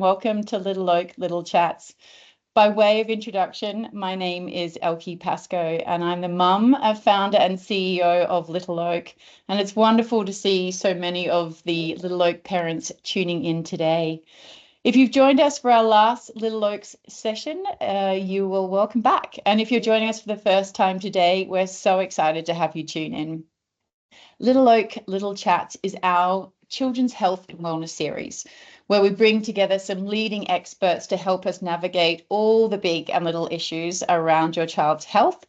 Welcome to Little Oak, Little Chats. By way of introduction, my name is Elke Pascoe and I'm the mum, founder and CEO of Little Oak. And it's wonderful to see so many of the Little Oak parents tuning in today. If you've joined us for our last Little Oaks session, you will welcome back. And if you're joining us for the first time today, we're so excited to have you tune in. Little Oak, Little Chats is our children's health and wellness series, where we bring together some leading experts to help us navigate all the big and little issues around your child's health,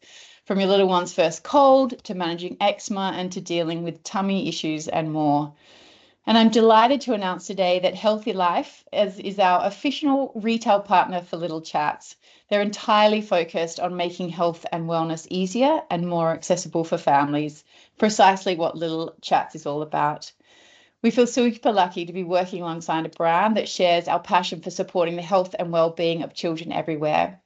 from your little one's first cold to managing eczema and to dealing with tummy issues and more. And I'm delighted to announce today that Healthy Life is our official retail partner for Little Chats. They're entirely focused on making health and wellness easier and more accessible for families, precisely what Little Chats is all about. We feel super lucky to be working alongside a brand that shares our passion for supporting the health and well-being of children everywhere.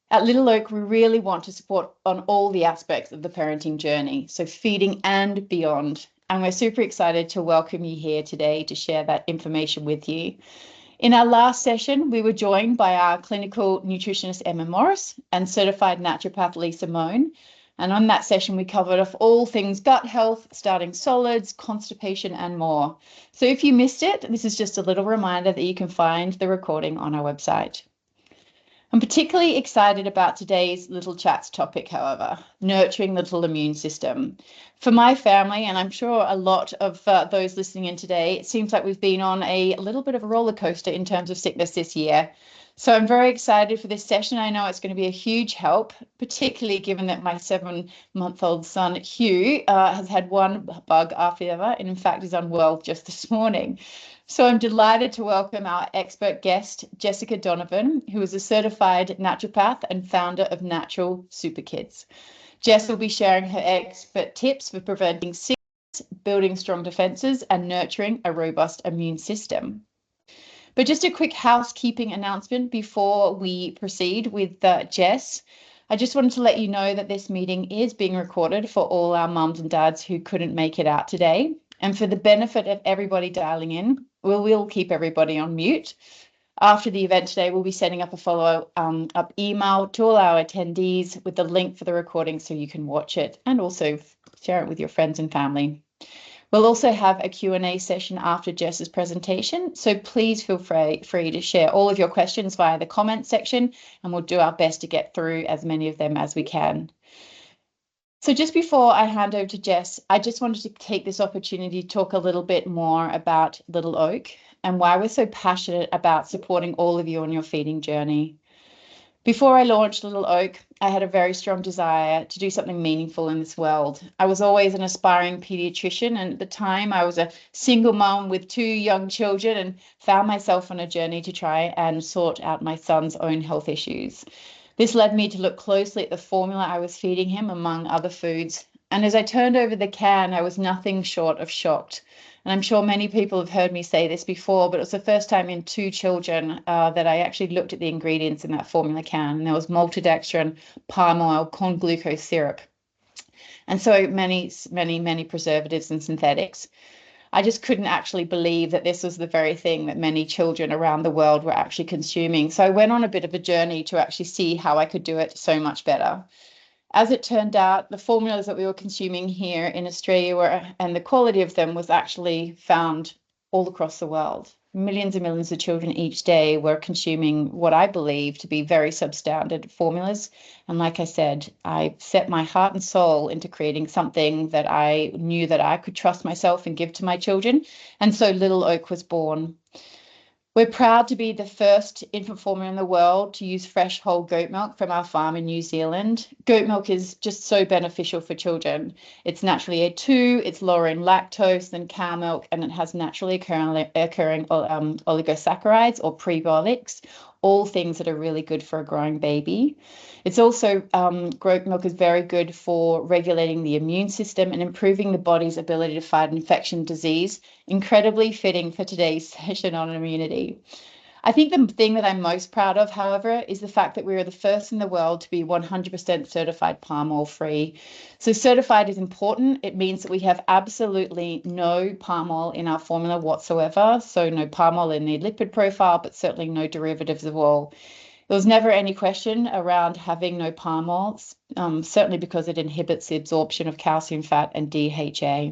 At Little Oak, we really want to support on all the aspects of the parenting journey, so feeding and beyond. And we're super excited to welcome you here today to share that information with you. In our last session, we were joined by our clinical nutritionist, Emma Morris, and certified naturopath, Lisa Moan. And on that session, we covered off all things gut health, starting solids, constipation, and more. So if you missed it, this is just a little reminder that you can find the recording on our website. I'm particularly excited about today's Little Chats topic, however, nurturing the little immune system. For my family, and I'm sure a lot of those listening in today, it seems like we've been on a little bit of a roller coaster in terms of sickness this year. So I'm very excited for this session. I know it's going to be a huge help, particularly given that my 7-month-old son, Hugh, has had one bug after the other, and in fact is unwell just this morning. So I'm delighted to welcome our expert guest, Jessica Donovan, who is a certified naturopath and founder of Natural Super Kids. Jess will be sharing her expert tips for preventing sickness, building strong defenses, and nurturing a robust immune system. But just a quick housekeeping announcement before we proceed with Jess. I just wanted to let you know that this meeting is being recorded for all our mums and dads who couldn't make it out today. And for the benefit of everybody dialing in, we will keep everybody on mute. After the event today, we'll be sending up a follow-up email to all our attendees with the link for the recording so you can watch it and also share it with your friends and family. We'll also have a Q&A session after Jess's presentation, so please feel free to share all of your questions via the comment section, and we'll do our best to get through as many of them as we can. So just before I hand over to Jess, I just wanted to take this opportunity to talk a little bit more about Little Oak and why we're so passionate about supporting all of you on your feeding journey. Before I launched Little Oak, I had a very strong desire to do something meaningful in this world. I was always an aspiring pediatrician, and at the time I was a single mom with 2 young children and found myself on a journey to try and sort out my son's own health issues. This led me to look closely at the formula I was feeding him, among other foods. And as I turned over the can, I was nothing short of shocked. And I'm sure many people have heard me say this before, but it was the first time in 2 children that I actually looked at the ingredients in that formula can. And there was maltodextrin, palm oil, corn glucose syrup, and so many preservatives and synthetics. I just couldn't actually believe that this was the very thing that many children around the world were actually consuming. So I went on a bit of a journey to actually see how I could do it so much better. As it turned out, the formulas that we were consuming here in Australia and the quality of them was actually found all across the world. Millions and millions of children each day were consuming what I believe to be very substandard formulas. And like I said, I set my heart and soul into creating something that I knew that I could trust myself and give to my children. And so Little Oak was born. We're proud to be the first infant formula in the world to use fresh whole goat milk from our farm in New Zealand. Goat milk is just so beneficial for children. It's naturally A2, it's lower in lactose than cow milk, and it has naturally occurring oligosaccharides or prebiotics, all things that are really good for a growing baby. It's also, goat milk is very good for regulating the immune system and improving the body's ability to fight infection disease, incredibly fitting for today's session on immunity. I think the thing that I'm most proud of, however, is the fact that we are the first in the world to be 100% certified palm oil free. So certified is important. It means that we have absolutely no palm oil in our formula whatsoever. So no palm oil in the lipid profile, but certainly no derivatives of oil. There was never any question around having no palm oil, certainly because it inhibits the absorption of calcium, fat, and DHA.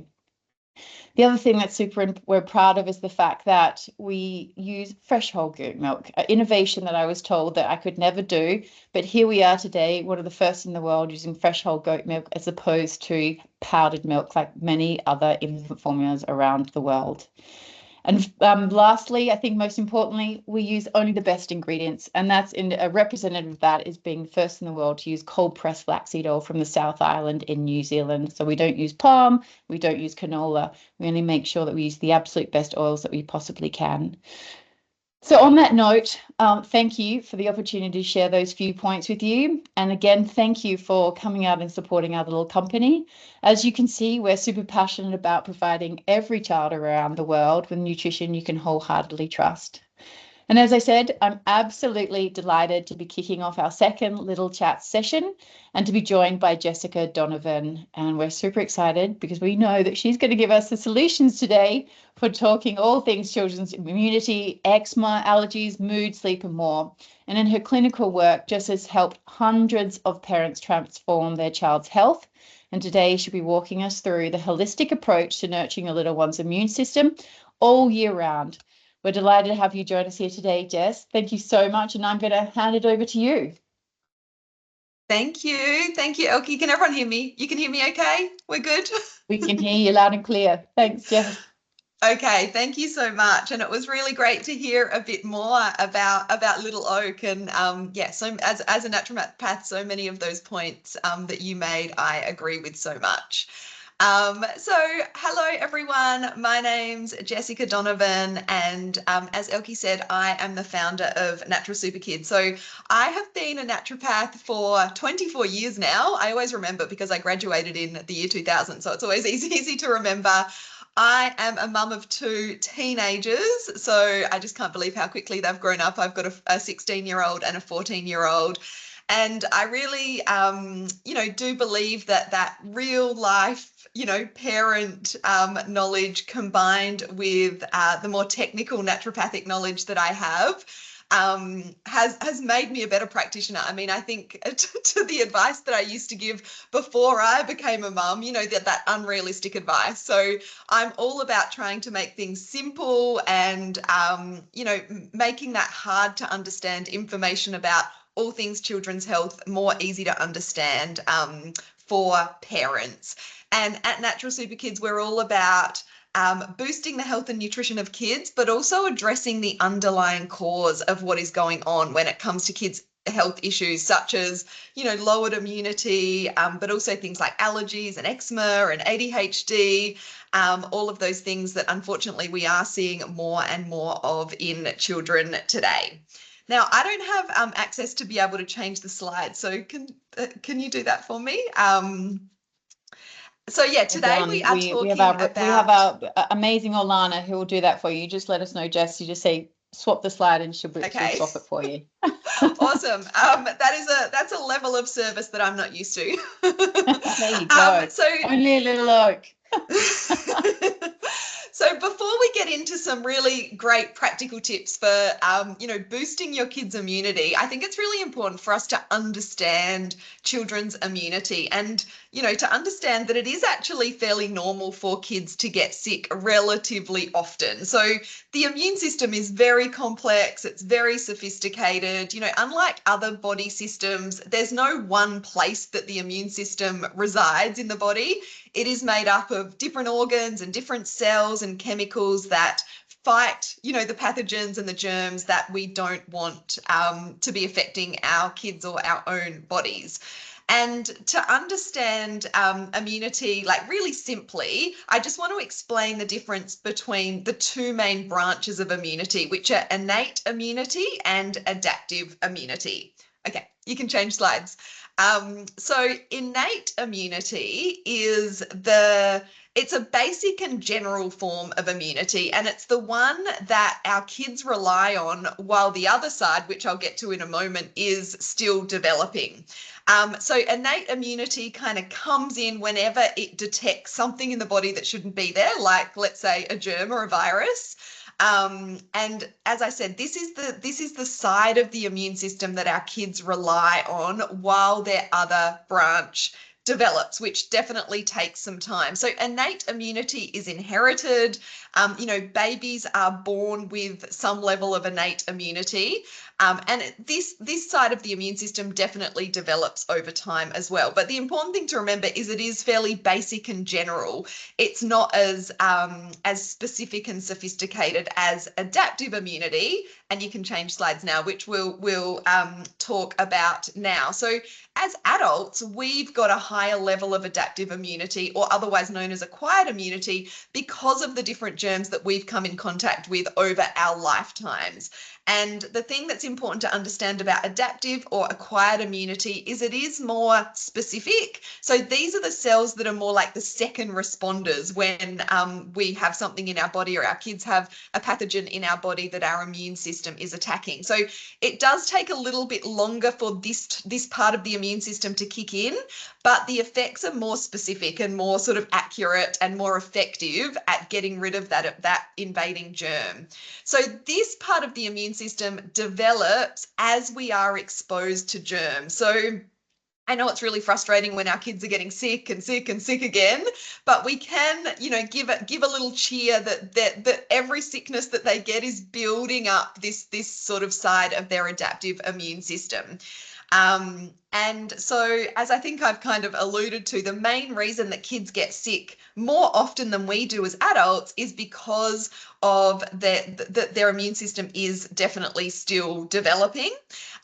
The other thing that's we're proud of is the fact that we use fresh whole goat milk, an innovation that I was told that I could never do. But here we are today, one of the first in the world using fresh whole goat milk as opposed to powdered milk like many other infant formulas around the world. And lastly, I think most importantly, we use only the best ingredients. And that's in a representative of that is being first in the world to use cold pressed flaxseed oil from the South Island in New Zealand. So we don't use palm, we don't use canola. We only make sure that we use the absolute best oils that we possibly can. So on that note, thank you for the opportunity to share those few points with you. And again, thank you for coming out and supporting our little company. As you can see, we're super passionate about providing every child around the world with nutrition you can wholeheartedly trust. And as I said, I'm absolutely delighted to be kicking off our second Little Chat session and to be joined by Jessica Donovan. And we're super excited because we know that she's going to give us the solutions today for talking all things children's immunity, eczema, allergies, mood, sleep, and more. And in her clinical work, Jess has helped hundreds of parents transform their child's health. And today she'll be walking us through the holistic approach to nurturing a little one's immune system all year round. We're delighted to have you join us here today, Jess. Thank you so much, and I'm going to hand it over to you. Thank you. Thank you, Elkie. Can everyone hear me? You can hear me okay? We're good? We can hear you loud and clear. Thanks, Jess. Okay, thank you so much. And it was really great to hear a bit more about Little Oak. And yeah, so as a naturopath, so many of those points that you made, I agree with so much. So hello everyone, my name's Jessica Donovan, and as Elkie said, I am the founder of Natural Super Kids. So I have been a naturopath for 24 years now. I always remember because I graduated in the year 2000, so it's always easy to remember. I am a mum of two teenagers, so I just can't believe how quickly they've grown up. I've got a 16-year-old and a 14-year-old. And I really, do believe that real life, parent knowledge combined with the more technical naturopathic knowledge that I have has made me a better practitioner. I mean, I think to the advice that I used to give before I became a mum, that unrealistic advice. So I'm all about trying to make things simple and, making that hard to understand information about all things children's health more easy to understand for parents. And at Natural Super Kids, we're all about boosting the health and nutrition of kids, but also addressing the underlying cause of what is going on when it comes to kids' health issues such as, lowered immunity, but also things like allergies and eczema and ADHD, all of those things that unfortunately we are seeing more and more of in children today. Now, I don't have access to be able to change the slides, so can you do that for me? So yeah, today we are talking about... We have our amazing Olana who will do that for you. You just let us know, Jess. You just say swap the slide and she'll swap it for you. Awesome. That's a level of service that I'm not used to. There you go. So only a Little Oak. So before we get into some really great practical tips for, boosting your kids' immunity, I think it's really important for us to understand children's immunity and, to understand that it is actually fairly normal for kids to get sick relatively often. So the immune system is very complex. It's very sophisticated. Unlike other body systems, there's no one place that the immune system resides in the body. It is made up of different organs and different cells and chemicals that fight, the pathogens and the germs that we don't want to be affecting our kids or our own bodies. And to understand immunity, like really simply, I just want to explain the difference between the two main branches of immunity, which are innate immunity and adaptive immunity. Okay, you can change slides. So innate immunity is it's a basic and general form of immunity, and it's the one that our kids rely on while the other side, which I'll get to in a moment, is still developing. So innate immunity kind of comes in whenever it detects something in the body that shouldn't be there, like let's say a germ or a virus. And as I said, this is the side of the immune system that our kids rely on while their other branch develops, which definitely takes some time. So innate immunity is inherited. Babies are born with some level of innate immunity. And this side of the immune system definitely develops over time as well. But the important thing to remember is it is fairly basic and general. It's not as specific and sophisticated as adaptive immunity. And you can change slides now, which we'll talk about now. So as adults, we've got a higher level of adaptive immunity, or otherwise known as acquired immunity, because of the different germs that we've come in contact with over our lifetimes. And the thing that's important to understand about adaptive or acquired immunity is it is more specific. So these are the cells that are more like the second responders when we have something in our body, or our kids have a pathogen in our body that our immune system is attacking. So it does take a little bit longer for this part of the immune system to kick in, but the effects are more specific and more sort of accurate and more effective at getting rid of that invading germ. So this part of the immune system develops as we are exposed to germs. So I know it's really frustrating when our kids are getting sick and sick and sick again, but we can, give a little cheer that every sickness that they get is building up this sort of side of their adaptive immune system. And so, as I think I've kind of alluded to, the main reason that kids get sick more often than we do as adults is because of their immune system is definitely still developing.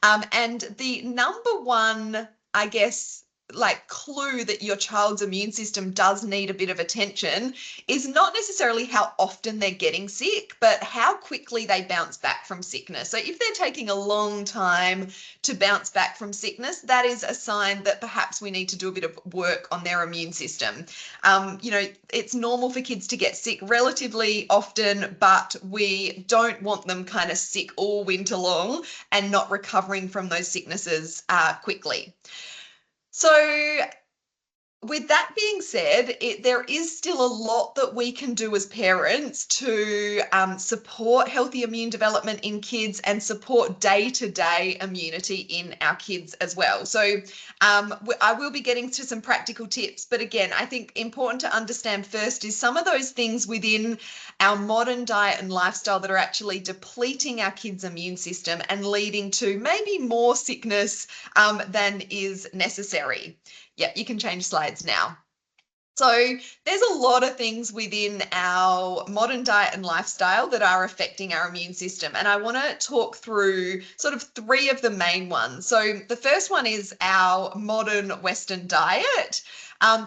And the number one, I guess, like clue that your child's immune system does need a bit of attention is not necessarily how often they're getting sick, but how quickly they bounce back from sickness. So if they're taking a long time to bounce back from sickness, that is a sign that perhaps we need to do a bit of work on their immune system. It's normal for kids to get sick relatively often, but we don't want them kind of sick all winter long and not recovering from those sicknesses quickly. So with that being said, there is still a lot that we can do as parents to support healthy immune development in kids and support day-to-day immunity in our kids as well. So I will be getting to some practical tips, but again, I think important to understand first is some of those things within our modern diet and lifestyle that are actually depleting our kids' immune system and leading to maybe more sickness than is necessary. Yeah, you can change slides now. So there's a lot of things within our modern diet and lifestyle that are affecting our immune system. And I want to talk through sort of three of the main ones. So the first one is our modern Western diet.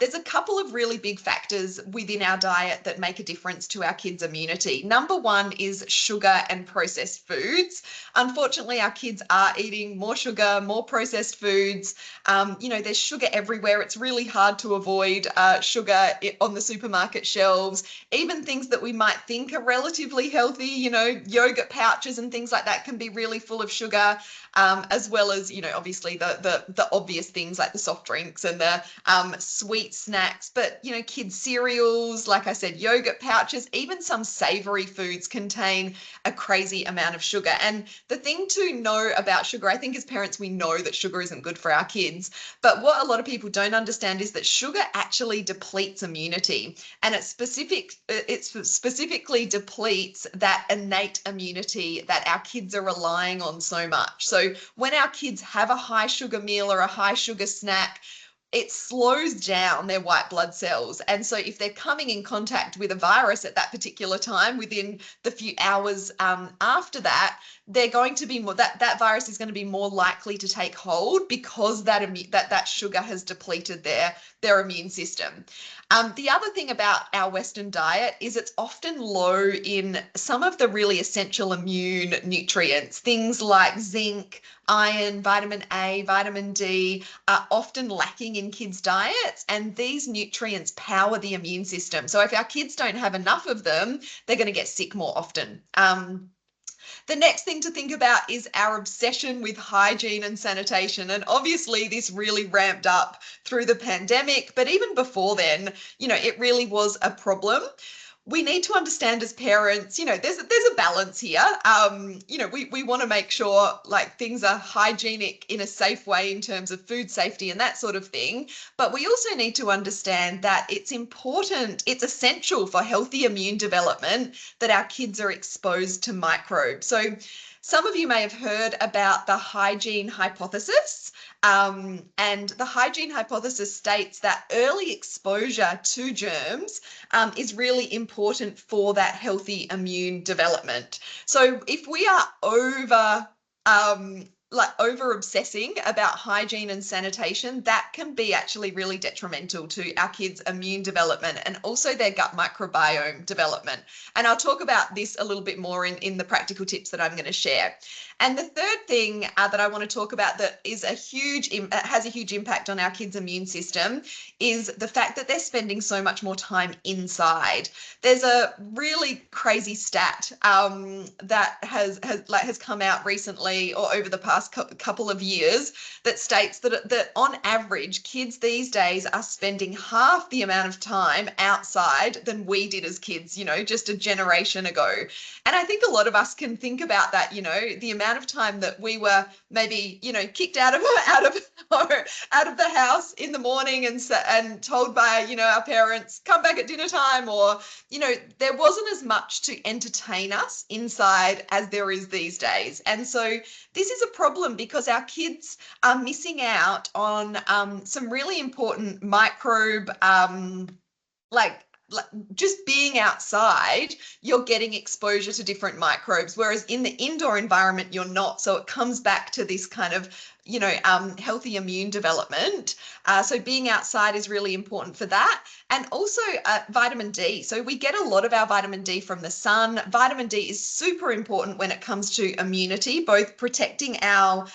There's a couple of really big factors within our diet that make a difference to our kids' immunity. Number one is sugar and processed foods. Unfortunately, our kids are eating more sugar, more processed foods. There's sugar everywhere. It's really hard to avoid sugar on the supermarket shelves. Even things that we might think are relatively healthy, yogurt pouches and things like that can be really full of sugar, as well as, obviously the obvious things like the soft drinks and the sweet snacks. But, kids' cereals, like I said, yogurt pouches, even some savory foods contain a crazy amount of sugar. And the thing to know about sugar, I think as parents, we know that sugar isn't good for our kids. But what a lot of people don't understand is that sugar actually depletes immunity, and it specifically depletes that innate immunity that our kids are relying on so much. So when our kids have a high sugar meal or a high sugar snack, it slows down their white blood cells. And so if they're coming in contact with a virus at that particular time, within the few hours after that, they're going to be more, that virus is going to be more likely to take hold because that sugar has depleted their immune system. The other thing about our Western diet is it's often low in some of the really essential immune nutrients. Things like zinc, iron, vitamin A, vitamin D are often lacking in kids' diets, and these nutrients power the immune system. So if our kids don't have enough of them, they're going to get sick more often. The next thing to think about is our obsession with hygiene and sanitation. And obviously this really ramped up through the pandemic, but even before then, it really was a problem. We need to understand as parents, there's a balance here. We want to make sure like things are hygienic in a safe way in terms of food safety and that sort of thing. But we also need to understand that it's important, it's essential for healthy immune development that our kids are exposed to microbes. So some of you may have heard about the hygiene hypothesis. And the hygiene hypothesis states that early exposure to germs is really important for that healthy immune development. So if we are over obsessing about hygiene and sanitation, that can be actually really detrimental to our kids' immune development and also their gut microbiome development. And I'll talk about this a little bit more in the practical tips that I'm going to share. And the third thing that I want to talk about that is has a huge impact on our kids' immune system is the fact that they're spending so much more time inside. There's a really crazy stat that has come out recently or over the past couple of years that states that on average, kids these days are spending half the amount of time outside than we did as kids, just a generation ago. And I think a lot of us can think about that, the amount of time that we were maybe, kicked out of the house in the morning and told by, our parents, come back at dinner time, or, there wasn't as much to entertain us inside as there is these days. And so this is a problem because our kids are missing out on some really important microbe, like just being outside, you're getting exposure to different microbes, whereas in the indoor environment, you're not. So it comes back to this kind of, healthy immune development. So being outside is really important for that. And also vitamin D. So we get a lot of our vitamin D from the sun. Vitamin D is super important when it comes to immunity, both protecting our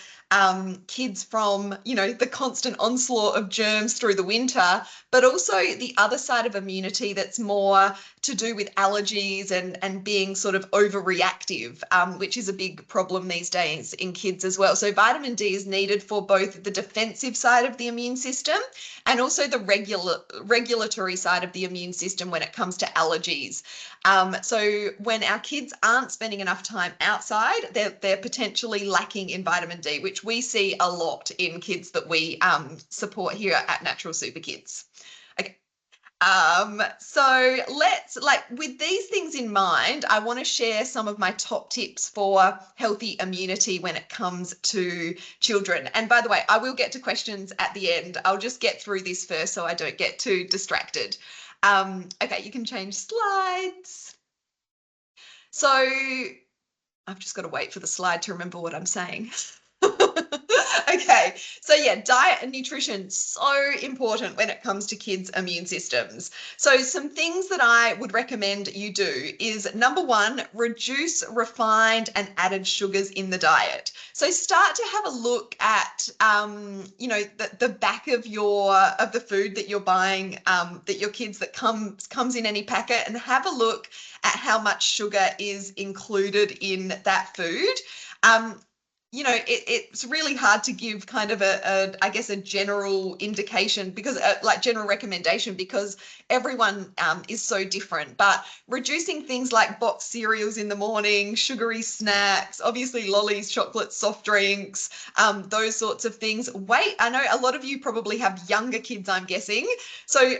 kids from, the constant onslaught of germs through the winter, but also the other side of immunity that's more to do with allergies and being sort of overreactive, which is a big problem these days in kids as well. So vitamin D is needed for both the defensive side of the immune system and also the regulatory side of the immune system when it comes to allergies. So when our kids aren't spending enough time outside, they're potentially lacking in vitamin D, which we see a lot in kids that we support here at Natural Super Kids. Okay. So with these things in mind, I want to share some of my top tips for healthy immunity when it comes to children. And by the way, I will get to questions at the end. I'll just get through this first so I don't get too distracted. Okay, you can change slides. So I've just got to wait for the slide to remember what I'm saying. Okay, so yeah, diet and nutrition, so important when it comes to kids' immune systems. So some things that I would recommend you do is, number one, reduce refined and added sugars in the diet. So start to have a look at, the back of the food that you're buying, that your kids that comes in any packet, and have a look at how much sugar is included in that food. It's really hard to give kind of a general indication because general recommendation because everyone is so different, but reducing things like boxed cereals in the morning, sugary snacks, obviously lollies, chocolates, soft drinks, those sorts of things. I know a lot of you probably have younger kids, I'm guessing. So,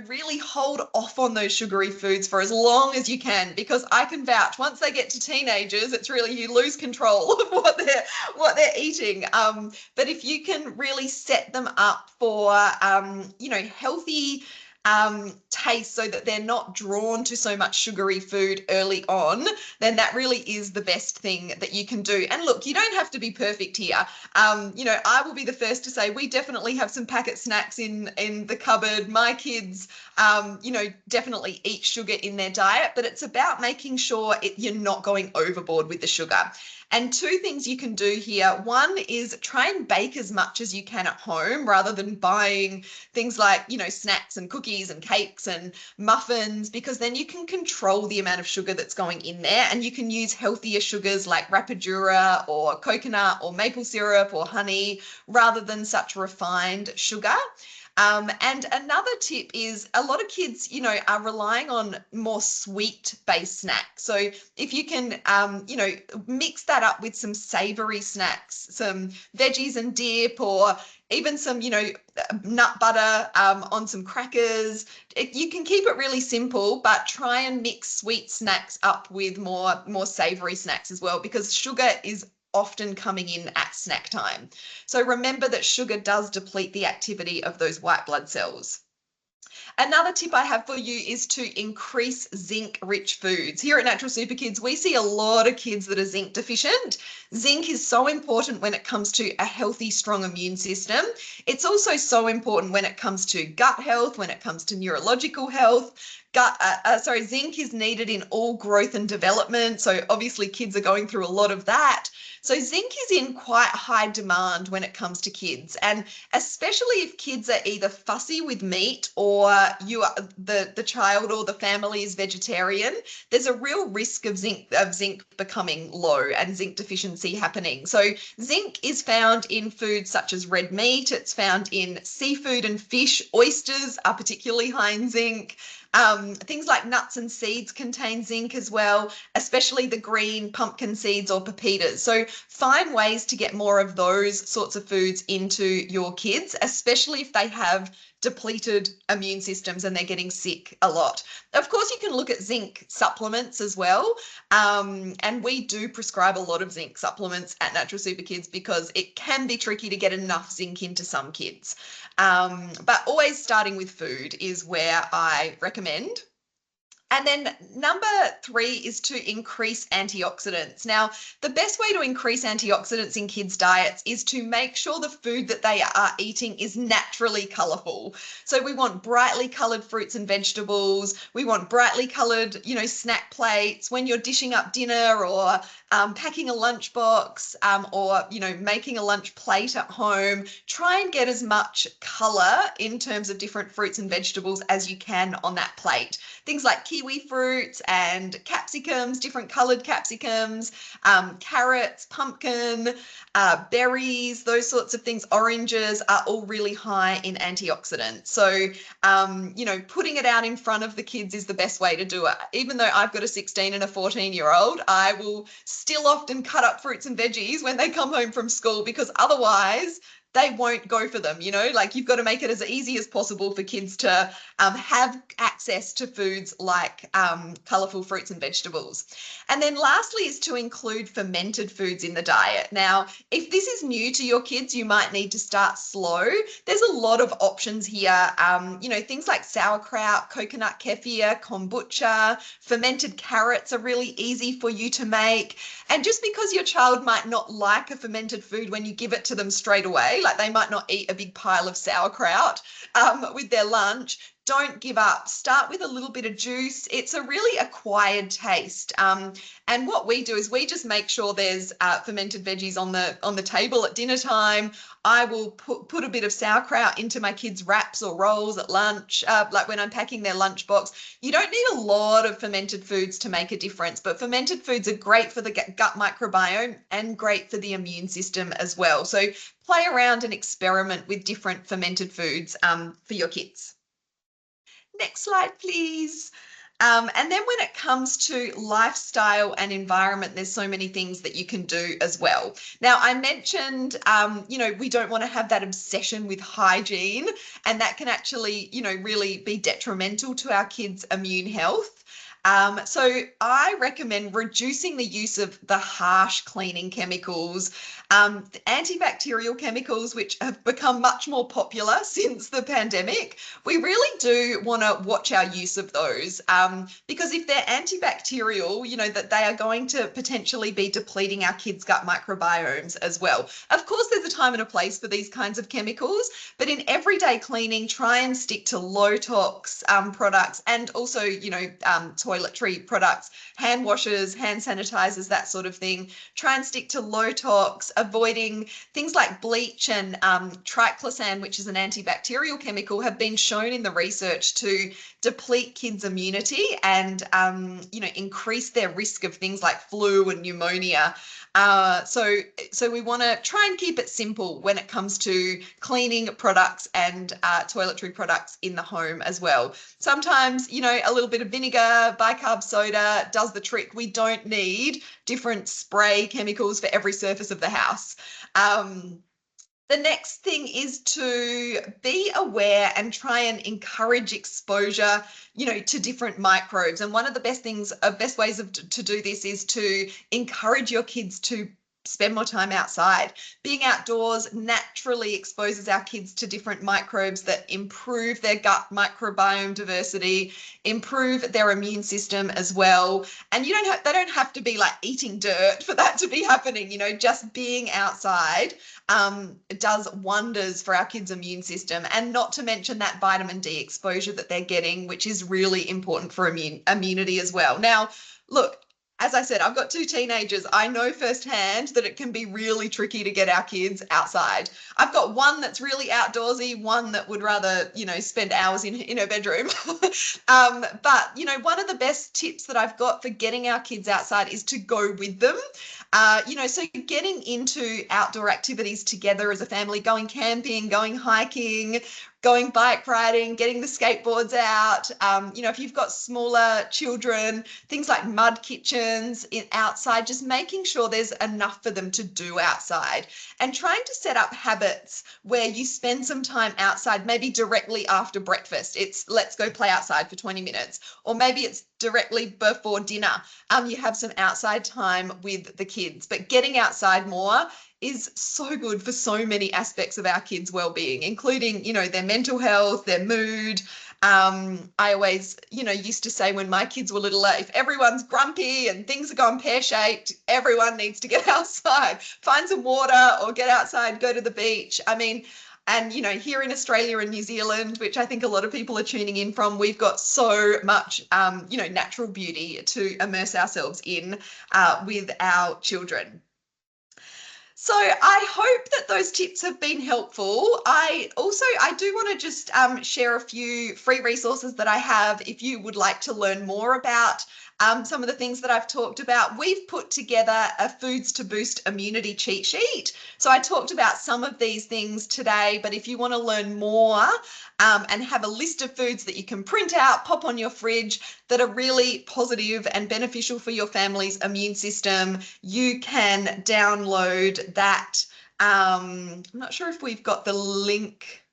really hold off on those sugary foods for as long as you can, because I can vouch once they get to teenagers, it's really, you lose control of what they're eating. But if you can really set them up for, healthy taste so that they're not drawn to so much sugary food early on, then that really is the best thing that you can do. And look, you don't have to be perfect here. I will be the first to say we definitely have some packet snacks in the cupboard. My kids, definitely eat sugar in their diet, but it's about making sure you're not going overboard with the sugar. And two things you can do here. One is try and bake as much as you can at home rather than buying things like, snacks and cookies and cakes and muffins, because then you can control the amount of sugar that's going in there, and you can use healthier sugars like Rapadura or coconut or maple syrup or honey rather than such refined sugar. And another tip is a lot of kids, are relying on more sweet-based snacks. So if you can, mix that up with some savory snacks, some veggies and dip, or even some, nut butter on some crackers. You can keep it really simple, but try and mix sweet snacks up with more savory snacks as well, because sugar is often coming in at snack time. So remember that sugar does deplete the activity of those white blood cells. Another tip I have for you is to increase zinc-rich foods. Here at Natural Super Kids, we see a lot of kids that are zinc deficient. Zinc is so important when it comes to a healthy, strong immune system. It's also so important when it comes to gut health, when it comes to neurological health. Zinc is needed in all growth and development. So obviously kids are going through a lot of that. So zinc is in quite high demand when it comes to kids, and especially if kids are either fussy with meat or the child or the family is vegetarian, there's a real risk of zinc becoming low and zinc deficiency happening. So zinc is found in foods such as red meat. It's found in seafood and fish. Oysters are particularly high in zinc. Things like nuts and seeds contain zinc as well, especially the green pumpkin seeds or pepitas. So find ways to get more of those sorts of foods into your kids, especially if they have depleted immune systems and they're getting sick a lot. Of course, you can look at zinc supplements as well. And we do prescribe a lot of zinc supplements at Natural Super Kids because it can be tricky to get enough zinc into some kids. But always starting with food is where I recommend. And then number 3 is to increase antioxidants. Now, the best way to increase antioxidants in kids' diets is to make sure the food that they are eating is naturally colourful. So we want brightly coloured fruits and vegetables. We want brightly coloured, snack plates. When you're dishing up dinner or packing a lunchbox or, making a lunch plate at home, try and get as much colour in terms of different fruits and vegetables as you can on that plate. Things like kiwi fruits and capsicums, different coloured capsicums, carrots, pumpkin, berries, those sorts of things, oranges are all really high in antioxidants. So, putting it out in front of the kids is the best way to do it. Even though I've got a 16 and a 14-year-old, I will still often cut up fruits and veggies when they come home from school, because otherwise they won't go for them. You've got to make it as easy as possible for kids to have access to foods like colourful fruits and vegetables. And then lastly is to include fermented foods in the diet. Now, if this is new to your kids, you might need to start slow. There's a lot of options here, things like sauerkraut, coconut kefir, kombucha, fermented carrots are really easy for you to make. And just because your child might not like a fermented food when you give it to them straight away, like they might not eat a big pile of sauerkraut with their lunch, don't give up. Start with a little bit of juice. It's a really acquired taste. And what we do is we just make sure there's fermented veggies on the table at dinner time. I will put a bit of sauerkraut into my kids' wraps or rolls at lunch, like when I'm packing their lunchbox. You don't need a lot of fermented foods to make a difference, but fermented foods are great for the gut microbiome and great for the immune system as well. So play around and experiment with different fermented foods for your kids. Next slide, please. And then when it comes to lifestyle and environment, there's so many things that you can do as well. Now, I mentioned, we don't want to have that obsession with hygiene, and that can actually, really be detrimental to our kids' immune health. So I recommend reducing the use of the harsh cleaning chemicals, the antibacterial chemicals, which have become much more popular since the pandemic. We really do want to watch our use of those, because if they're antibacterial, that they are going to potentially be depleting our kids' gut microbiomes as well. Of course, there's a time and a place for these kinds of chemicals, but in everyday cleaning, try and stick to low tox products, and also, toiletry products, hand washers, hand sanitizers, that sort of thing. Try and stick to low tox, avoiding things like bleach and triclosan, which is an antibacterial chemical, have been shown in the research to deplete kids' immunity and, increase their risk of things like flu and pneumonia. So we want to try and keep it simple when it comes to cleaning products and toiletry products in the home as well. Sometimes, a little bit of vinegar, bicarb soda does the trick. We don't need different spray chemicals for every surface of the house. The next thing is to be aware and try and encourage exposure, to different microbes. And one of the best ways to do this is to encourage your kids to spend more time outside. Being outdoors naturally exposes our kids to different microbes that improve their gut microbiome diversity, improve their immune system as well. And they don't have to be like eating dirt for that to be happening. Just being outside does wonders for our kids' immune system, and not to mention that vitamin D exposure that they're getting, which is really important for immunity as well. Now, look, as I said, I've got 2 teenagers. I know firsthand that it can be really tricky to get our kids outside. I've got one that's really outdoorsy, one that would rather, spend hours in her bedroom. But, one of the best tips that I've got for getting our kids outside is to go with them. So getting into outdoor activities together as a family, going camping, going hiking, going bike riding, getting the skateboards out. If you've got smaller children, things like mud kitchens outside, just making sure there's enough for them to do outside, and trying to set up habits where you spend some time outside, maybe directly after breakfast. It's let's go play outside for 20 minutes, or maybe it's directly before dinner. You have some outside time with the kids, but getting outside more is so good for so many aspects of our kids' well-being, including, their mental health, their mood. I always, used to say when my kids were little, if everyone's grumpy and things are going pear-shaped, everyone needs to get outside, find some water or get outside, go to the beach. And, here in Australia and New Zealand, which I think a lot of people are tuning in from, we've got so much, natural beauty to immerse ourselves in with our children. So I hope that those tips have been helpful. I do want to just share a few free resources that I have if you would like to learn more about some of the things that I've talked about. We've put together a Foods to Boost Immunity cheat sheet. So I talked about some of these things today, but if you want to learn more and have a list of foods that you can print out, pop on your fridge, that are really positive and beneficial for your family's immune system, you can download that. I'm not sure if we've got the link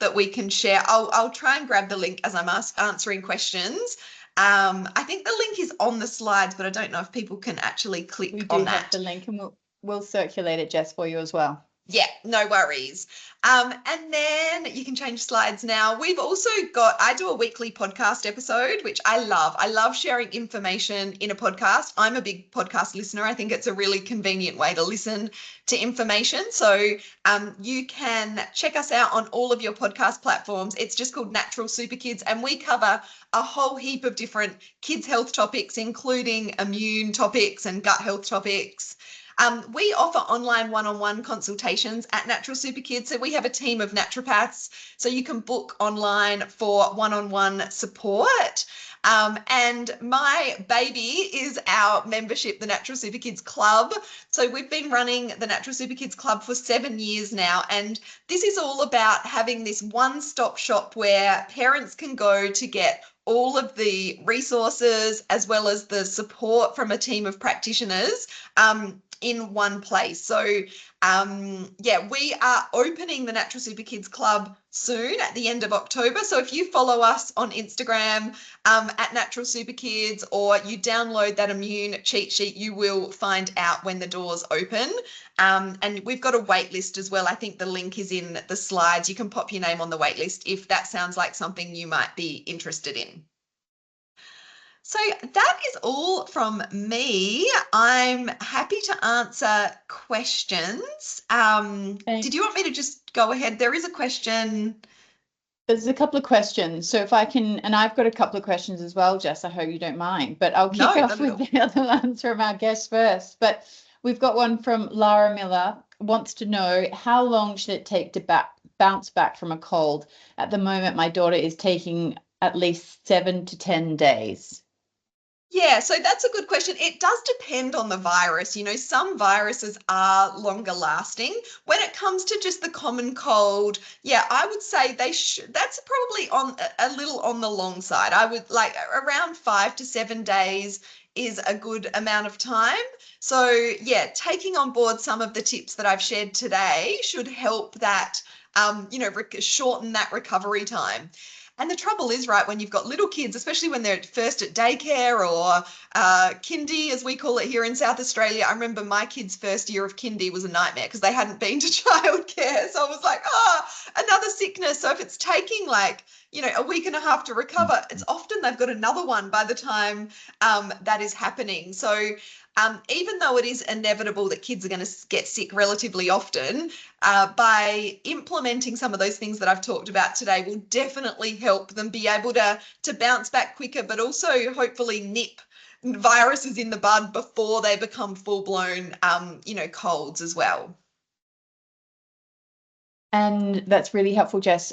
that we can share. I'll try and grab the link as I'm answering questions. I think the link is on the slides, but I don't know if people can actually click on that. We do have the link, and we'll circulate it, Jess, for you as well. Yeah, no worries. And then you can change slides now. We've also I do a weekly podcast episode, which I love. I love sharing information in a podcast. I'm a big podcast listener. I think it's a really convenient way to listen to information. So you can check us out on all of your podcast platforms. It's just called Natural Super Kids, and we cover a whole heap of different kids' health topics, including immune topics and gut health topics. We offer online one-on-one consultations at Natural Super Kids. So we have a team of naturopaths, so you can book online for one-on-one support. And my baby is our membership, the Natural Super Kids Club. So we've been running the Natural Super Kids Club for 7 years now. And this is all about having this one-stop shop where parents can go to get all of the resources as well as the support from a team of practitioners in one place. So yeah, we are opening the Natural Super Kids Club soon at the end of October. So if you follow us on Instagram at Natural Super Kids, or you download that immune cheat sheet, you will find out when the doors open. And we've got a wait list as well. I think the link is in the slides. You can pop your name on the wait list if that sounds like something you might be interested in. So that is all from me. I'm happy to answer questions. Did you want me to just go ahead? There is a question. There's a couple of questions. So if I can, and I've got a couple of questions as well, Jess, I hope you don't mind, but I'll kick No, off not at all. with the other ones from our guests first. But we've got one from Lara Miller, wants to know how long should it take to bounce back from a cold? At the moment, my daughter is taking at least 7 to 10 days. Yeah, so that's a good question. It does depend on the virus. You know, some viruses are longer lasting. When it comes to just the common cold, yeah, I would say that's probably on a little on the long side. I would like around 5 to 7 days is a good amount of time. So, yeah, taking on board some of the tips that I've shared today should help that you know, shorten that recovery time. And the trouble is, right, when you've got little kids, especially when they're first at daycare or kindy, as we call it here in South Australia. I remember my kids' first year of kindy was a nightmare because they hadn't been to childcare. So I was like, another sickness. So if it's taking like, you know, a week and a half to recover, it's often they've got another one by the time that is happening. So even though it is inevitable that kids are going to get sick relatively often, by implementing some of those things that I've talked about today will definitely help them be able to bounce back quicker, but also hopefully nip viruses in the bud before they become full-blown, you know, colds as well. And that's really helpful, Jess.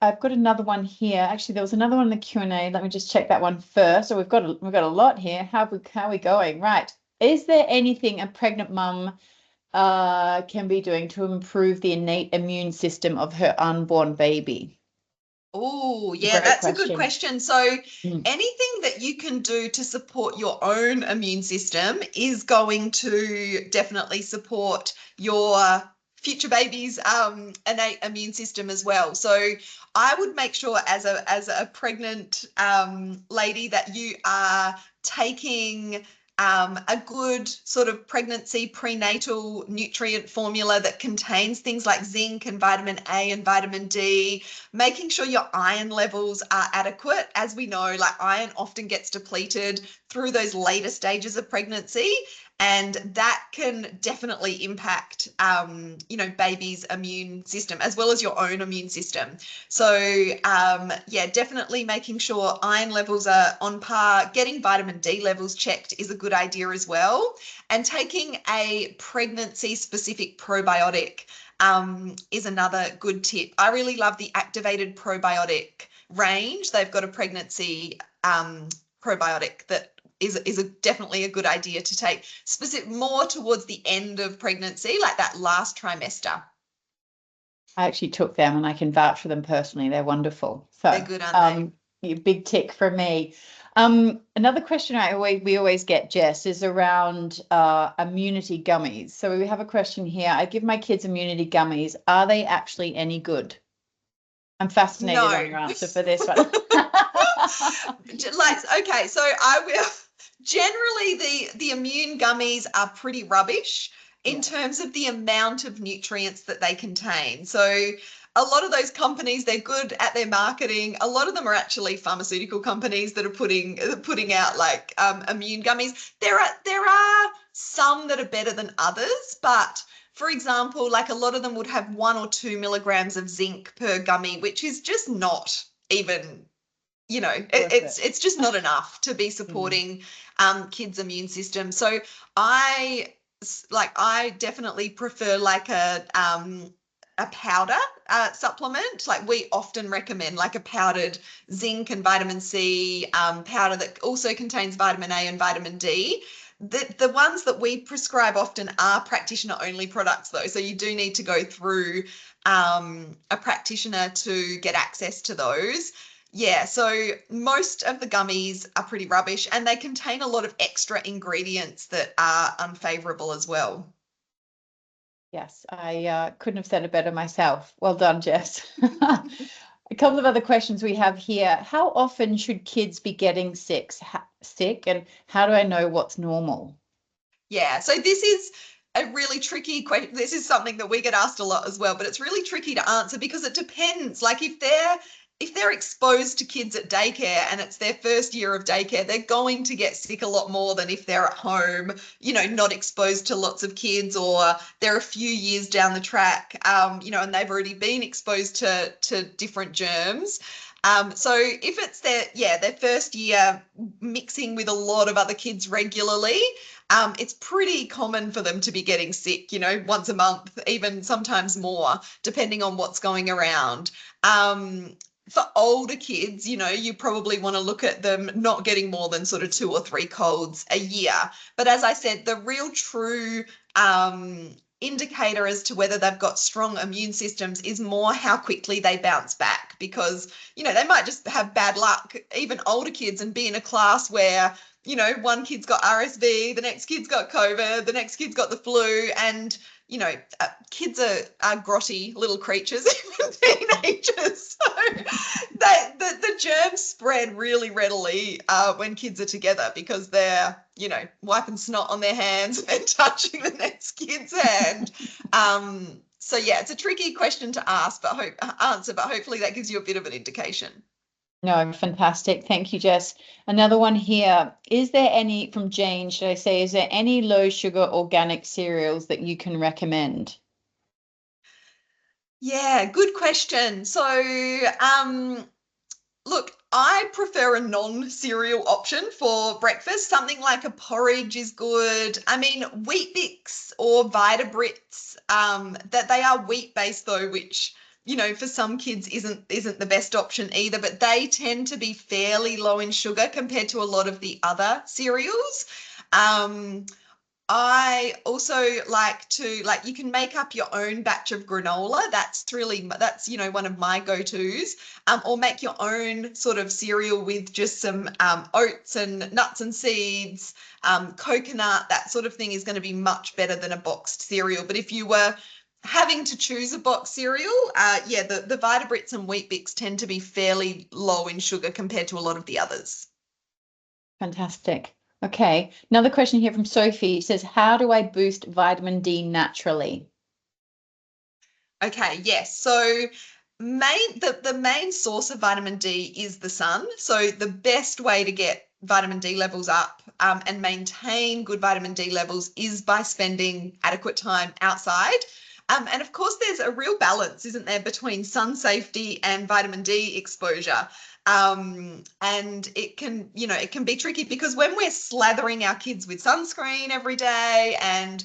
I've got another one here. Actually, there was another one in the Q&A. Let me just check that one first. So we've got a lot here. How are we going? Right. Is there anything a pregnant mum can be doing to improve the innate immune system of her unborn baby? Oh, yeah, Great that's a good question. question. So anything that you can do to support your own immune system is going to definitely support your future baby's innate immune system as well. So I would make sure as a pregnant lady that you are taking a good sort of pregnancy prenatal nutrient formula that contains things like zinc and vitamin A and vitamin D, making sure your iron levels are adequate. As we know, like iron often gets depleted through those later stages of pregnancy, and that can definitely impact, you know, baby's immune system as well as your own immune system. So, yeah, definitely making sure iron levels are on par. Getting vitamin D levels checked is a good idea as well. And taking a pregnancy-specific probiotic is another good tip. I really love the activated probiotic range. They've got a pregnancy probiotic that is definitely a good idea to take specific more towards the end of pregnancy, like that last trimester. I actually took them and I can vouch for them personally. They're wonderful. They're So, good, aren't big tick from me. Another question we always get, Jess, is around immunity gummies. So we have a question here. I give my kids immunity gummies. Are they actually any good? I'm they? fascinated on No. your answer for this one. Like, okay, so I will generally the immune gummies are pretty rubbish in terms of the amount of nutrients that they contain. So a lot of those companies, they're good at their marketing. A lot of them are actually pharmaceutical companies that are putting out like immune gummies. There are some that are better than others, but for example, like a lot of them would have 1 or 2 milligrams of zinc per gummy, which is just not even, you know, it's just not enough to be supporting kids' immune system. So I definitely prefer like a powder supplement. Like we often recommend like a powdered zinc and vitamin C powder that also contains vitamin A and vitamin D. The ones that we prescribe often are practitioner only products though. So you do need to go through a practitioner to get access to those. Yeah, so most of the gummies are pretty rubbish and they contain a lot of extra ingredients that are unfavorable as well. Yes, I couldn't have said it better myself. Well done, Jess. A couple of other questions we have here. How often should kids be getting sick, and how do I know what's normal? Yeah, so this is a really tricky question. This is something that we get asked a lot as well, but it's really tricky to answer because it depends. Like if they're exposed to kids at daycare and it's their first year of daycare, they're going to get sick a lot more than if they're at home, not exposed to lots of kids, or they're a few years down the track, and they've already been exposed to different germs. So if it's their first year mixing with a lot of other kids regularly, it's pretty common for them to be getting sick, once a month, even sometimes more, depending on what's going around. For older kids, you probably want to look at them not getting more than sort of 2 or 3 colds a year. But as I said, the real true indicator as to whether they've got strong immune systems is more how quickly they bounce back, because they might just have bad luck, even older kids, and be in a class where one kid's got RSV, the next kid's got COVID, the next kid's got the flu, and kids are grotty little creatures, even teenagers. So the germs spread really readily when kids are together, because they're wiping snot on their hands and then touching the next kid's hand. So yeah, it's a tricky question to answer, but hopefully that gives you a bit of an indication. No, fantastic. Thank you, Jess. Another one here. Is there any, from Jane, should I say, is there any low sugar organic cereals that you can recommend? Yeah, good question. So, look, I prefer a non-cereal option for breakfast. Something like a porridge is good. I mean, Wheat Bix or Vita Brits, that they are wheat-based though, which, for some kids isn't the best option either, but they tend to be fairly low in sugar compared to a lot of the other cereals. Um, I also like you can make up your own batch of granola. That's one of my go-tos. Or make your own sort of cereal with just some oats and nuts and seeds, coconut, that sort of thing is going to be much better than a boxed cereal. But if you were having to choose a boxed cereal, yeah, the Vita Brits and Wheat Bix tend to be fairly low in sugar compared to a lot of the others. Fantastic. Okay. Another question here from Sophie. It says, how do I boost vitamin D naturally? Okay, yes. So the main source of vitamin D is the sun. So the best way to get vitamin D levels up, and maintain good vitamin D levels, is by spending adequate time outside. And of course, there's a real balance, isn't there, between sun safety and vitamin D exposure. And it can be tricky, because when we're slathering our kids with sunscreen every day and,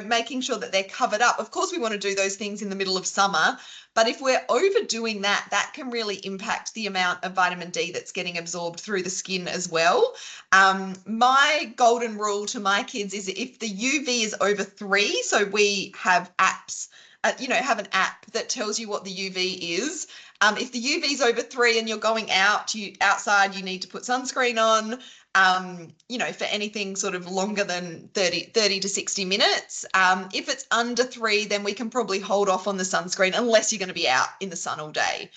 making sure that they're covered up, of course, we want to do those things in the middle of summer. But if we're overdoing that, that can really impact the amount of vitamin D that's getting absorbed through the skin as well. My golden rule to my kids is, if the UV is over 3, so we have apps, have an app that tells you what the UV is. If the UV is over 3 and you're going outside, you need to put sunscreen on. For anything sort of longer than 30 to 60 minutes. If it's under 3, then we can probably hold off on the sunscreen, unless you're going to be out in the sun all day.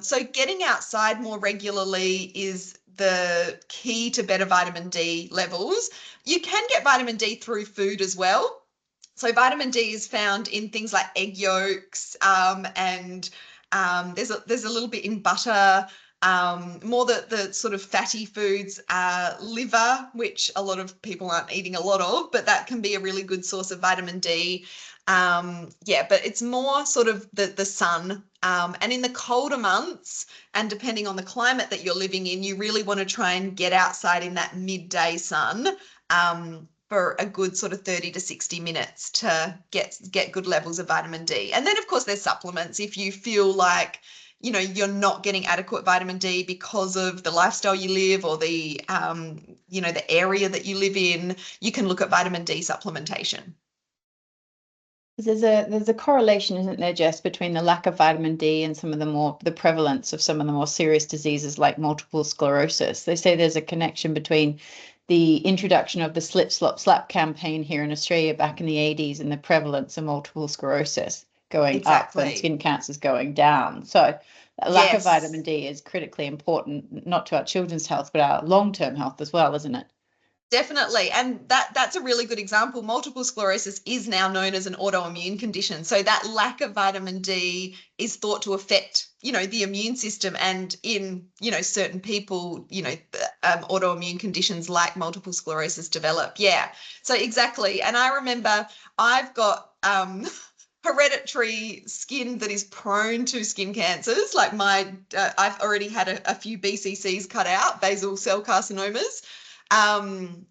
So getting outside more regularly is the key to better vitamin D levels. You can get vitamin D through food as well. So vitamin D is found in things like egg yolks, and there's a little bit in butter. More the sort of fatty foods, liver, which a lot of people aren't eating a lot of, but that can be a really good source of vitamin D. Yeah, but it's more sort of the sun. And in the colder months, and depending on the climate that you're living in, you really want to try and get outside in that midday sun, for a good sort of 30 to 60 minutes to get good levels of vitamin D. And then, of course, there's supplements. If you feel like, you're not getting adequate vitamin D because of the lifestyle you live, or the area that you live in, you can look at vitamin D supplementation. There's a correlation, isn't there, Jess, between the lack of vitamin D and some of the prevalence of some of the more serious diseases like multiple sclerosis. They say there's a connection between the introduction of the slip, slop, slap campaign here in Australia back in the 80s and the prevalence of multiple sclerosis going up and Exactly. skin cancers going down. So a lack of vitamin Yes. D is critically important, not to our children's health, but our long-term health as well, isn't it? Definitely. And that's a really good example. Multiple sclerosis is now known as an autoimmune condition. So that lack of vitamin D is thought to affect, the immune system, and in, certain people, autoimmune conditions like multiple sclerosis develop. Yeah. So exactly. And I remember I've got hereditary skin that is prone to skin cancers. Like I've already had a few BCCs cut out, basal cell carcinomas. Um,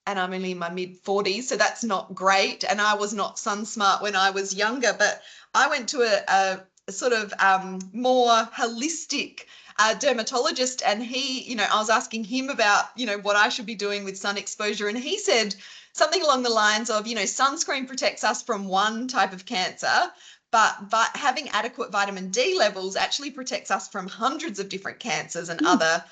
and I'm only in my mid 40s, so that's not great. And I was not sun smart when I was younger, but I went to a sort of more holistic dermatologist, and I was asking him about, what I should be doing with sun exposure, and he said something along the lines of, sunscreen protects us from one type of cancer, but having adequate vitamin D levels actually protects us from hundreds of different cancers and other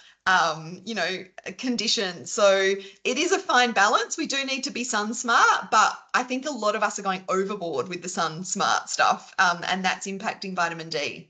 you know, conditions. So it is a fine balance. We do need to be sun smart, but I think a lot of us are going overboard with the sun smart stuff, and that's impacting vitamin D.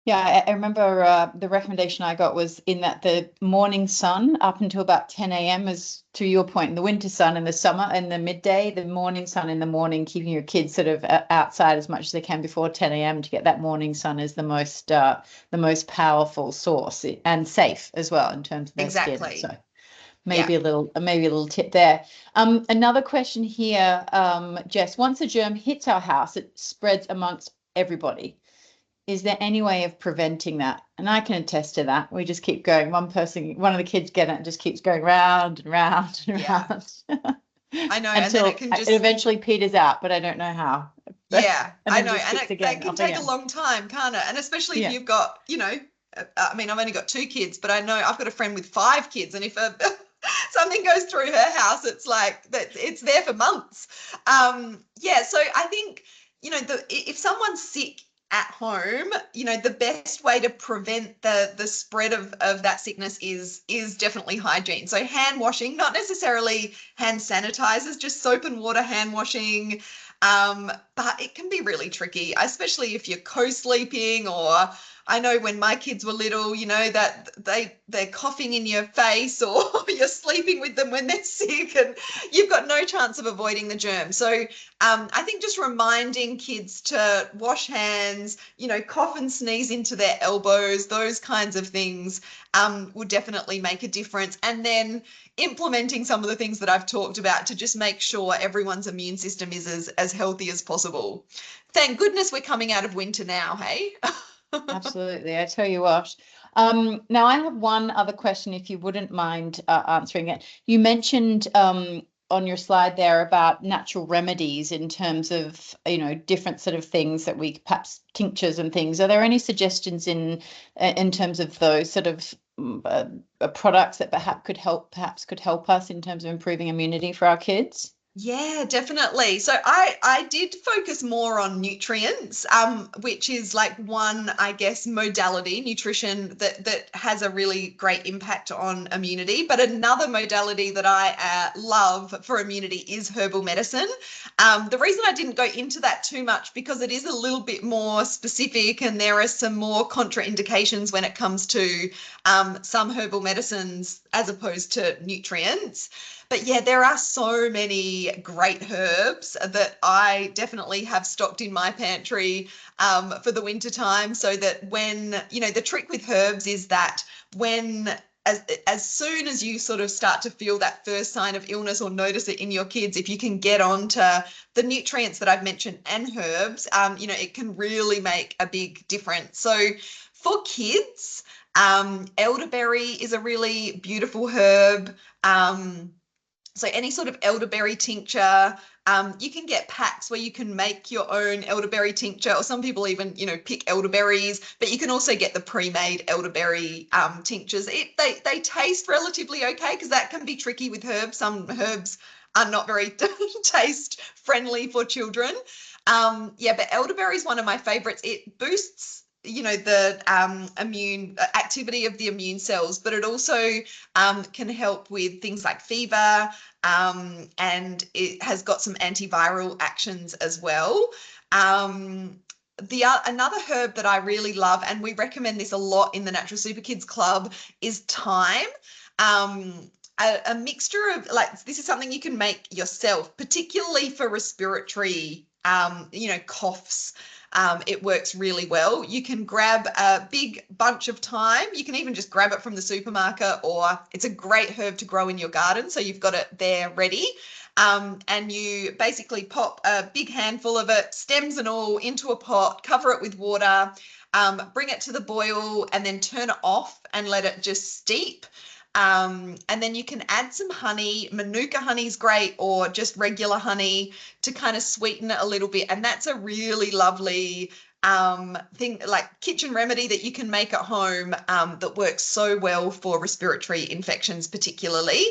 Yeah, I remember the recommendation I got was in that the morning sun up until about 10 a.m. is, to your point, the winter sun in the summer, and the midday, the morning sun in the morning, keeping your kids sort of outside as much as they can before 10 a.m. to get that morning sun is the most powerful source and safe as well in terms of their skin. Exactly. So Yeah. maybe a little tip there. Another question here, Jess. Once a germ hits our house, it spreads amongst everybody. Is there any way of preventing that? And I can attest to that. We just keep going. One of the kids get it and just keeps going round and round and Yeah. round I know. And then it until can it just, eventually peters out, but I don't know how. yeah, And I then know. just And kicks it, again, can off take a again. long time, can't it? And especially if Yeah. you've got, I mean, I've only got 2 kids, but I know I've got a friend with 5 kids. And if something goes through her house, it's like that, it's there for months. Yeah. So I think, if someone's sick at home, the best way to prevent the spread of that sickness is definitely hygiene. So hand washing, not necessarily hand sanitizers, just soap and water hand washing. But it can be really tricky, especially if you're co-sleeping, or I know when my kids were little, that they're coughing in your face, or you're sleeping with them when they're sick, and you've got no chance of avoiding the germ. So I think just reminding kids to wash hands, cough and sneeze into their elbows, those kinds of things would definitely make a difference. And then implementing some of the things that I've talked about to just make sure everyone's immune system is as healthy as possible. Thank goodness we're coming out of winter now, hey? Absolutely. I tell you what. Now I have one other question, if you wouldn't mind answering it. You mentioned on your slide there about natural remedies in terms of, different sort of things that we perhaps tinctures and things. Are there any suggestions in terms of those sort of products that perhaps could help us in terms of improving immunity for our kids? Yeah, definitely. So I did focus more on nutrients, which is like one, I guess, modality, nutrition that has a really great impact on immunity. But another modality that I love for immunity is herbal medicine. The reason I didn't go into that too much, because it is a little bit more specific, and there are some more contraindications when it comes to some herbal medicines as opposed to nutrients. But yeah, there are so many great herbs that I definitely have stocked in my pantry for the winter time, so that when, the trick with herbs is that when as soon as you sort of start to feel that first sign of illness or notice it in your kids, if you can get on to the nutrients that I've mentioned and herbs, it can really make a big difference. So for kids, elderberry is a really beautiful herb. So any sort of elderberry tincture, you can get packs where you can make your own elderberry tincture, or some people even, pick elderberries, but you can also get the pre-made elderberry tinctures. They taste relatively okay, because that can be tricky with herbs. Some herbs are not very taste friendly for children. Yeah, but elderberry is one of my favorites. It boosts, the immune activity of the immune cells, but it also can help with things like fever, and it has got some antiviral actions as well. Another herb that I really love, and we recommend this a lot in the Natural Super Kids Club, is thyme. A mixture of, like, this is something you can make yourself, particularly for respiratory, coughs. It works really well. You can grab a big bunch of thyme. You can even just grab it from the supermarket, or it's a great herb to grow in your garden, so you've got it there ready. And you basically pop a big handful of it, stems and all, into a pot, cover it with water, bring it to the boil, and then turn it off and let it just steep. And then you can add some honey. Manuka honey is great, or just regular honey, to kind of sweeten it a little bit. And that's a really lovely thing, like kitchen remedy that you can make at home, that works so well for respiratory infections particularly.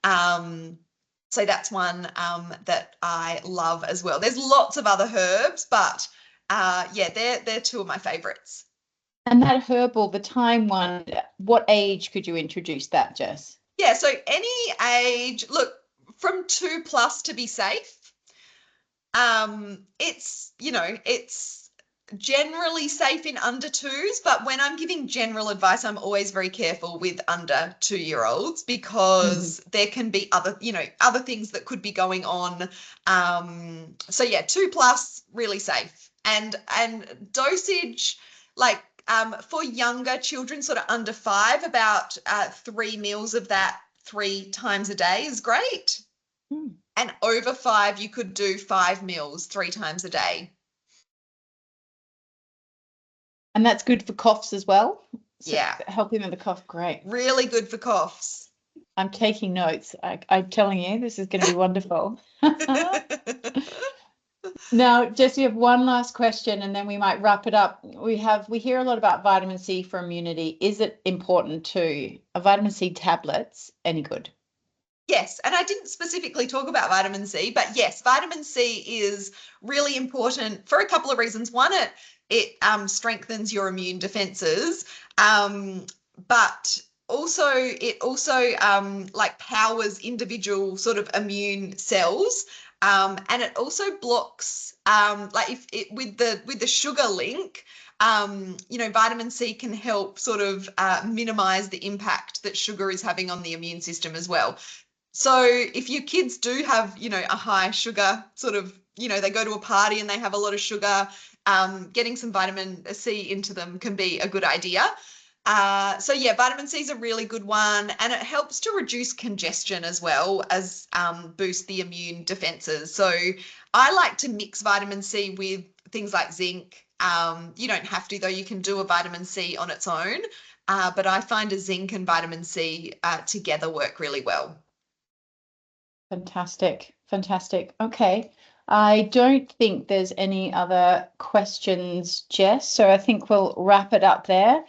So that's one that I love as well. There's lots of other herbs, but yeah, they're two of my favorites. And that herbal, the thyme one, what age could you introduce that, Jess? Yeah, so any age, look, from 2+ to be safe. It's generally safe in under 2s, but when I'm giving general advice, I'm always very careful with under 2-year-olds, because there can be other things that could be going on. So yeah, 2+, really safe. And dosage, like, for younger children, sort of under 5, about 3 meals of that 3 times a day is great. And over 5, you could do 5 meals 3 times a day. And that's good for coughs as well? So yeah. Helping with the cough, great. Really good for coughs. I'm taking notes. I'm telling you, this is going to be wonderful. Now, Jess, we have one last question, and then we might wrap it up. We hear a lot about vitamin C for immunity. Is it important too? Are vitamin C tablets any good? Yes, and I didn't specifically talk about vitamin C, but yes, vitamin C is really important for a couple of reasons. One, it strengthens your immune defenses, but also it like powers individual sort of immune cells, and it also blocks, like, if it with the sugar link. Vitamin C can help sort of minimize the impact that sugar is having on the immune system as well. So if your kids do have, a high sugar sort of, they go to a party and they have a lot of sugar, getting some vitamin C into them can be a good idea. So yeah, vitamin C is a really good one, and it helps to reduce congestion as well as boost the immune defenses. So I like to mix vitamin C with things like zinc. You don't have to, though. You can do a vitamin C on its own, but I find a zinc and vitamin C together work really well. Fantastic. Okay. I don't think there's any other questions, Jess, so I think we'll wrap it up there.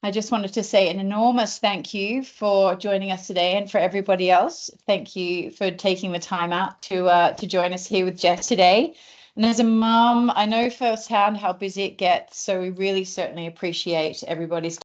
I just wanted to say an enormous thank you for joining us today, and for everybody else, thank you for taking the time out to join us here with Jess today. And as a mum, I know firsthand how busy it gets, so we really certainly appreciate everybody's